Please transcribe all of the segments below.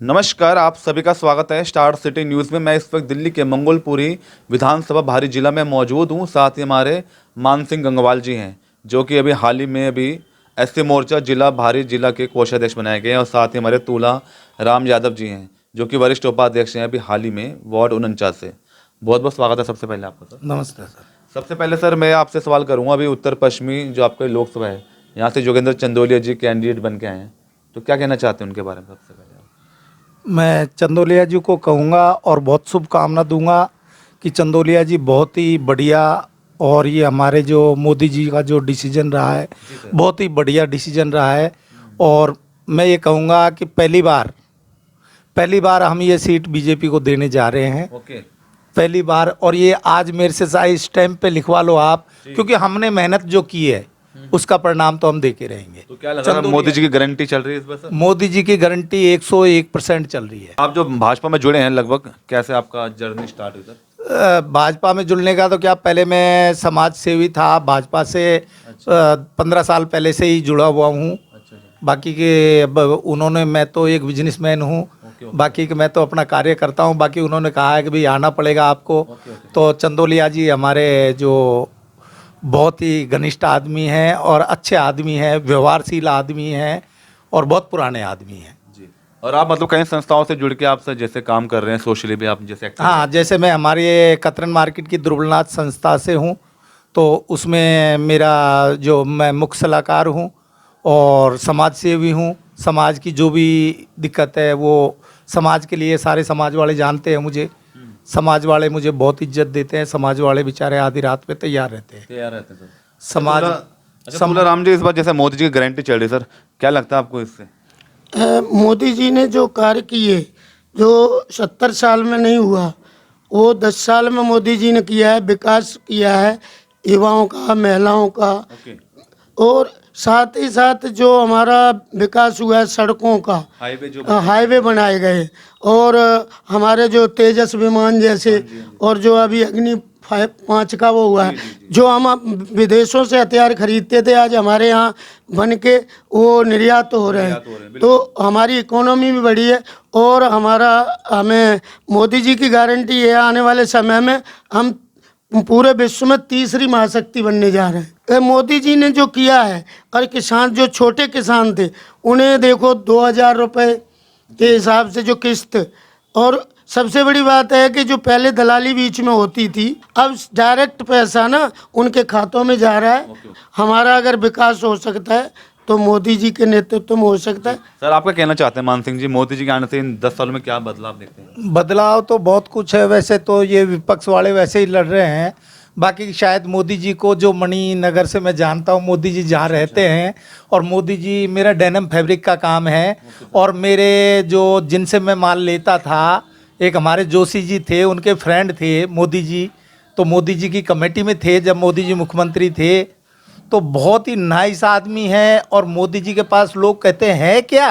नमस्कार, आप सभी का स्वागत है स्टार सिटी न्यूज़ में। मैं इस वक्त दिल्ली के मंगोलपुरी विधानसभा भारी जिला में मौजूद हूं। साथ ही हमारे मान सिंह गंगवाल जी हैं, जो कि अभी हाल ही में एससी मोर्चा जिला भारी जिला के कोषाध्यक्ष बनाए गए हैं। और साथ ही हमारे तूला राम यादव जी हैं, जो कि वरिष्ठ उपाध्यक्ष हैं अभी हाल ही में वार्ड 49 से। बहुत बहुत स्वागत है सबसे पहले आपका सर। नमस्कार सर। सबसे पहले सर मैं आपसे सवाल करूँगा, अभी उत्तर पश्चिमी जो आपका लोकसभा है, यहाँ से जोगेंद्र चंदोलिया जी कैंडिडेट बन के आए हैं, तो क्या कहना चाहते हैं उनके बारे में? सबसे पहले मैं चंदोलिया जी को कहूँगा और बहुत शुभकामना दूंगा कि चंदोलिया जी बहुत ही बढ़िया, और ये हमारे जो मोदी जी का जो डिसीजन रहा है बहुत ही बढ़िया डिसीजन रहा है। और मैं ये कहूँगा कि पहली बार हम ये सीट बीजेपी को देने जा रहे हैं। ओके, पहली बार। और ये आज मेरे से चाहे स्टैम्प पे लिखवा लो आप, क्योंकि हमने मेहनत जो की है उसका परिणाम तो हम दे के रहेंगे। तो क्या लगा मोदी जी की गारंटी चल रही है इस बार सर? मोदी जी की गारंटी 101% चल रही है। आप जो भाजपा में जुड़े हैं, लगभग कैसे आपका जर्नी स्टार्ट हुई सर? भाजपा में जुड़ने का तो क्या, पहले मैं समाज सेवी था भाजपा से। 15 साल पहले से ही जुड़ा हुआ हूँ। अच्छा। बाकी के अब उन्होंने, मैं तो एक बिजनेसमैन हूँ, बाकी के मैं तो अपना कार्य करता हूँ। बाकी उन्होंने कहा है कि भाई आना पड़ेगा आपको। तो चंदोलिया जी हमारे जो बहुत ही घनिष्ठ आदमी हैं और अच्छे आदमी हैं, व्यवहारशील आदमी हैं और बहुत पुराने आदमी हैं जी। और आप मतलब कई संस्थाओं से जुड़ के आप सर जैसे काम कर रहे हैं, सोशली भी आप जैसे एक्टिव हाँ, जैसे मैं हमारे कतरन मार्केट की ध्रुवनाथ संस्था से हूँ, तो उसमें मैं मुख्य सलाहकार हूँ और समाज सेवी हूँ। समाज की जो भी दिक्कत है वो समाज के लिए, सारे समाज वाले जानते हैं मुझे। समाज वाले मुझे बहुत इज्जत देते हैं। समाज वाले बेचारे आधी रात पे तैयार रहते हैं सर। समाज। तूला राम जी, इस बार जैसे मोदी जी की गारंटी चल रही सर, क्या लगता है आपको इससे? मोदी जी ने जो कार्य किए, जो 70 साल में नहीं हुआ, वो 10 साल में मोदी जी ने किया है। विकास किया है युवाओं का, महिलाओं का। और साथ ही साथ जो हमारा विकास हुआ है सड़कों का, हाईवे बनाए गए, और हमारे जो तेजस विमान जैसे, और जो अभी अग्नि 5 का वो हुआ है, जो हम विदेशों से हथियार खरीदते थे आज हमारे यहाँ बन के वो निर्यात हो रहे हैं। तो हमारी इकोनॉमी भी बढ़ी है। और हमें मोदी जी की गारंटी है, आने वाले समय में हम पूरे विश्व में तीसरी महाशक्ति बनने जा रहे हैं। मोदी जी ने जो किया है, और किसान, जो छोटे किसान थे उन्हें देखो 2000 रुपये के हिसाब से जो किस्त। और सबसे बड़ी बात है कि जो पहले दलाली बीच में होती थी, अब डायरेक्ट पैसा ना उनके खातों में जा रहा है। हमारा अगर विकास हो सकता है तो मोदी जी के नेतृत्व में हो सकता है। सर आप क्या कहना चाहते हैं मान सिंह जी, मोदी जी के आने से इन 10 सालों में क्या बदलाव देखते हैं? बदलाव तो बहुत कुछ है। वैसे तो ये विपक्ष वाले वैसे ही लड़ रहे हैं। बाकी शायद मोदी जी को, जो मणिनगर से मैं जानता हूँ, मोदी जी जहाँ रहते हैं, और मोदी जी, मेरा डेनिम फैब्रिक का काम है, और मेरे जो जिनसे मैं माल लेता था, एक हमारे जोशी जी थे, उनके फ्रेंड थे मोदी जी। तो मोदी जी की कमेटी में थे जब मोदी जी मुख्यमंत्री थे। तो बहुत ही नाइस आदमी है। और मोदी जी के पास लोग कहते हैं क्या,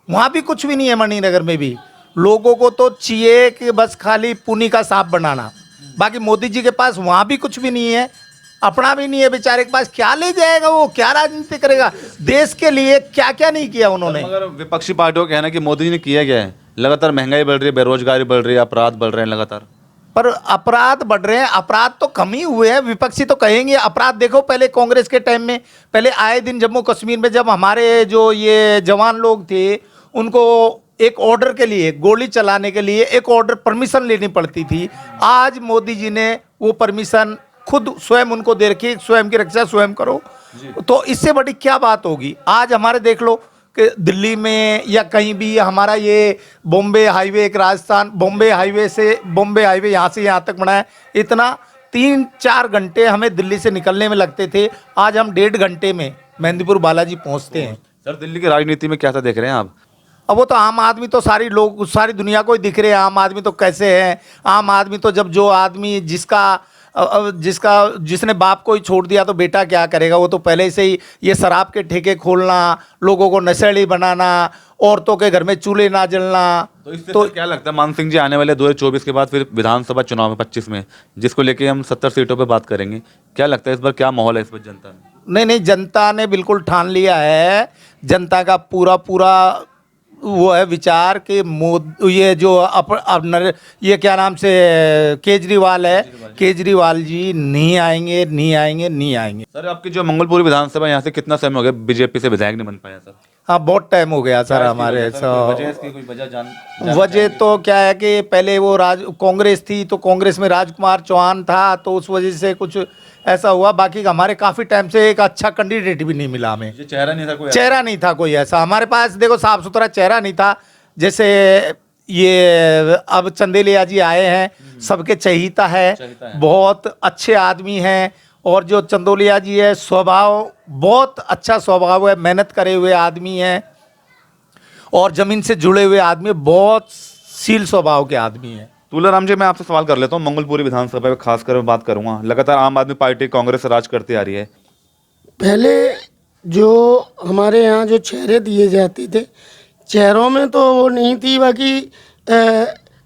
वहाँ भी कुछ भी नहीं है। मणिनगर में भी लोगों को तो चाहिए कि बस खाली पुनी का सांप बनाना। बाकी मोदी जी के पास वहाँ भी कुछ भी नहीं है, अपना भी नहीं है। बेचारे के पास क्या ले जाएगा वो, क्या राजनीति करेगा? देश के लिए क्या क्या नहीं किया उन्होंने। मगर विपक्षी पार्टियों का कहना है कि मोदी जी ने किया क्या है? लगातार महंगाई बढ़ रही है, बेरोजगारी बढ़ रही है, अपराध बढ़ रहे हैं लगातार। पर अपराध बढ़ रहे हैं, अपराध तो कम ही हुए हैं। विपक्षी तो कहेंगे अपराध। देखो पहले कांग्रेस के टाइम में, पहले आए दिन जम्मू कश्मीर में जब हमारे जो ये जवान लोग थे, उनको एक ऑर्डर के लिए, गोली चलाने के लिए एक ऑर्डर, परमिशन लेनी पड़ती थी। आज मोदी जी ने वो परमिशन खुद स्वयं उनको दे रखी, स्वयं की रक्षा स्वयं करो। तो इससे बड़ी क्या बात होगी? आज हमारे देख लो कि दिल्ली में या कहीं भी हमारा ये बॉम्बे हाईवे, एक राजस्थान बॉम्बे हाईवे यहाँ से यहाँ तक बना है। इतना 3-4 घंटे हमें दिल्ली से निकलने में लगते थे, आज हम 1.5 घंटे में मेहंदीपुर बालाजी पहुँचते हैं। सर दिल्ली की राजनीति में क्या देख रहे हैं आप? अब वो तो आम आदमी तो सारी दुनिया को ही दिख रहे हैं। आम आदमी तो कैसे है? आम आदमी तो जब जो आदमी जिसने बाप को ही छोड़ दिया तो बेटा क्या करेगा? वो तो पहले से ही ये शराब के ठेके खोलना, लोगों को नशेड़ी बनाना, औरतों के घर में चूल्हे ना जलना। तो इससे तो क्या लगता है मान सिंह जी, आने वाले 2024 के बाद फिर विधानसभा चुनाव में 25 में, जिसको लेके हम 70 सीटों पे बात करेंगे, क्या लगता है इस बार क्या माहौल है इस बार जनता में? नहीं, जनता ने बिल्कुल ठान लिया है। जनता का पूरा वो है विचार कि ये जो ये क्या नाम से केजरीवाल है, केजरीवाल जी नहीं आएंगे, नहीं आएंगे, नहीं आएंगे। सर आपकी जो मंगलपुरी विधानसभा यहाँ से कितना समय हो गया बीजेपी से विधायक नहीं बन पाया सर? हाँ बहुत टाइम हो गया सर हमारे। कोई वजह वजह तो क्या है कि पहले वो कांग्रेस थी, तो कांग्रेस में राजकुमार चौहान था, तो उस वजह से कुछ ऐसा हुआ। बाकी हमारे काफ़ी टाइम से एक अच्छा कैंडिडेट भी नहीं मिला हमें। चेहरा नहीं था कोई? चेहरा नहीं था कोई ऐसा हमारे पास, देखो साफ सुथरा चेहरा नहीं था। जैसे ये अब चंदेलिया जी आए हैं, सबके चहीता है, बहुत अच्छे आदमी हैं। और जो चंदोलिया जी है, स्वभाव बहुत अच्छा स्वभाव है, मेहनत करे हुए आदमी हैं और ज़मीन से जुड़े हुए आदमी, बहुत शील स्वभाव के आदमी हैं। तुलाराम जी, मैं आपसे सवाल कर लेता हूँ। मंगलपुरी विधानसभा में खासकर मैं बात करूंगा, लगातार आम आदमी पार्टी कांग्रेस राज करती आ रही है। पहले जो हमारे यहाँ जो चेहरे दिए जाते थे, चेहरों में तो वो नहीं थी, बाकी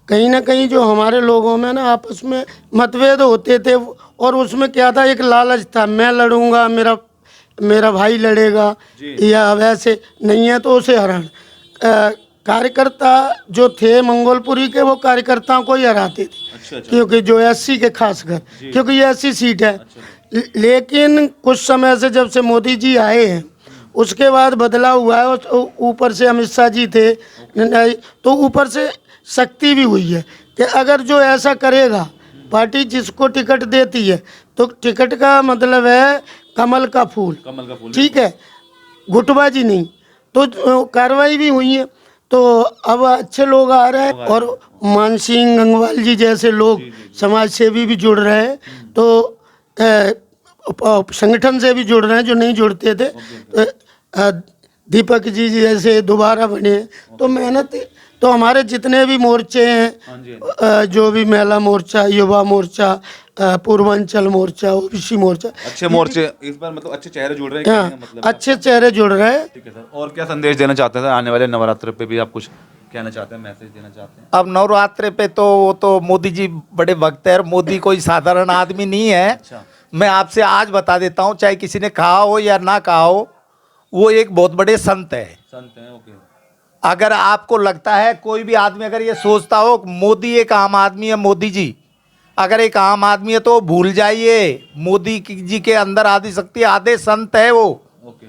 कहीं ना कहीं जो हमारे लोगों में ना आपस में मतभेद होते थे। और उसमें क्या था, एक लालच था, मैं लड़ूंगा, मेरा भाई लड़ेगा, या वैसे नहीं है तो उसे हराना। कार्यकर्ता जो थे मंगोलपुरी के, वो कार्यकर्ताओं को ही हराते थे। अच्छा। क्योंकि जो एससी के खासकर, क्योंकि ये एससी सीट है। अच्छा। लेकिन कुछ समय से जब से मोदी जी आए हैं, उसके बाद बदलाव हुआ है। ऊपर से अमित शाह जी थे, तो ऊपर से शक्ति भी हुई है कि अगर जो ऐसा करेगा, पार्टी जिसको टिकट देती है, तो टिकट का मतलब है कमल का फूल, ठीक है, गुटबाजी नहीं। तो कार्रवाई भी हुई है, तो अब अच्छे लोग आ रहे हैं। और मानसिंह गंगवाल जी जैसे लोग समाज सेवी भी जुड़ रहे हैं, तो संगठन से भी जुड़ रहे हैं जो नहीं जुड़ते थे। दीपक जी जैसे दोबारा बने, तो मेहनत। तो हमारे जितने भी मोर्चे हैं, जो भी महिला मोर्चा, युवा मोर्चा, पूर्वांचल मोर्चा, ओबीसी मोर्चा, अच्छे मोर्चे इस बार मतलब अच्छे चेहरे जुड़ रहे हैं। हाँ, मतलब अच्छे चेहरे जुड़ रहे हैं। ठीक है सर, और क्या संदेश देना चाहते हैं आने वाले नवरात्र पे भी? आप कुछ कहना चाहते हैं, मैसेज देना चाहते हैं? अब नवरात्रे पे तो वो तो मोदी जी बड़े भक्त है, और मोदी कोई साधारण आदमी नहीं है। अच्छा। मैं आपसे आज बता देता हूँ, चाहे किसी ने कहा हो या ना कहा हो, वो एक बहुत बड़े संत है। संत हैं, ओके। अगर आपको लगता है, कोई भी आदमी अगर ये सोचता हो मोदी एक आम आदमी है, मोदी जी अगर एक आम आदमी है, तो भूल जाइए। मोदी जी के अंदर आदि शक्ति, आधे संत है वो। ओके।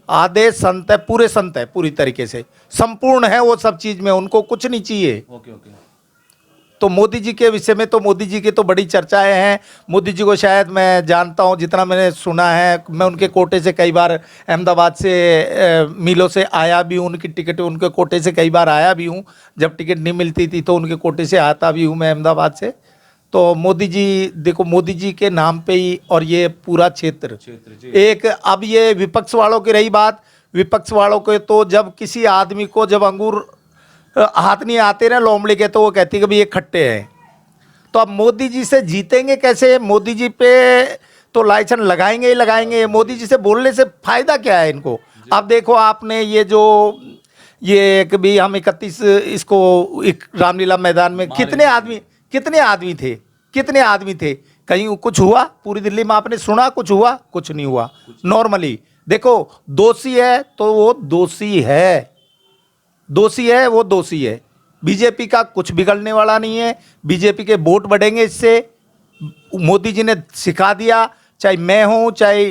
आधे संत है, पूरे संत है, पूरी तरीके से संपूर्ण है वो सब चीज में, उनको कुछ नहीं चाहिए। Okay okay. तो मोदी जी के विषय में तो मोदी जी की तो बड़ी चर्चाएं हैं। मोदी जी को शायद मैं जानता हूं, जितना मैंने सुना है, मैं उनके कोटे से कई बार अहमदाबाद से मिलों से आया भी हूं, उनकी टिकट उनके कोटे से कई बार आया भी हूं। जब टिकट नहीं मिलती थी तो उनके कोटे से आता भी हूं मैं अहमदाबाद से। तो मोदी जी, देखो मोदी जी के नाम पे ही, और ये पूरा क्षेत्र एक। अब ये विपक्ष वालों की रही बात, विपक्ष वालों के तो जब किसी आदमी को जब अंगूर हाथ नहीं आते ना लोमड़ी के, तो वो कहती है कि भाई ये खट्टे हैं। तो अब मोदी जी से जीतेंगे कैसे? मोदी जी पे तो लाइसन लगाएंगे ही लगाएंगे। मोदी जी से बोलने से फायदा क्या है इनको? अब देखो आपने ये जो ये कि भी हम 31 इसको एक रामलीला मैदान में कितने आदमी थे? कहीं कुछ हुआ? पूरी दिल्ली में आपने सुना कुछ हुआ? कुछ नहीं हुआ। नॉर्मली देखो, दोषी है तो वो दोषी है, दोषी है वो दोषी है। बीजेपी का कुछ बिगड़ने वाला नहीं है। बीजेपी के वोट बढ़ेंगे इससे। मोदी जी ने सिखा दिया, चाहे मैं हूं, चाहे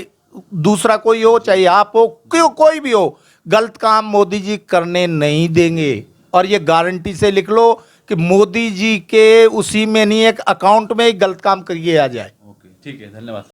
दूसरा कोई हो, चाहे आप हो, कोई भी हो, गलत काम मोदी जी करने नहीं देंगे। और ये गारंटी से लिख लो कि मोदी जी के उसी में नहीं, एक अकाउंट में ही गलत काम करिए आ जाए। ओके, ठीक है, धन्यवाद।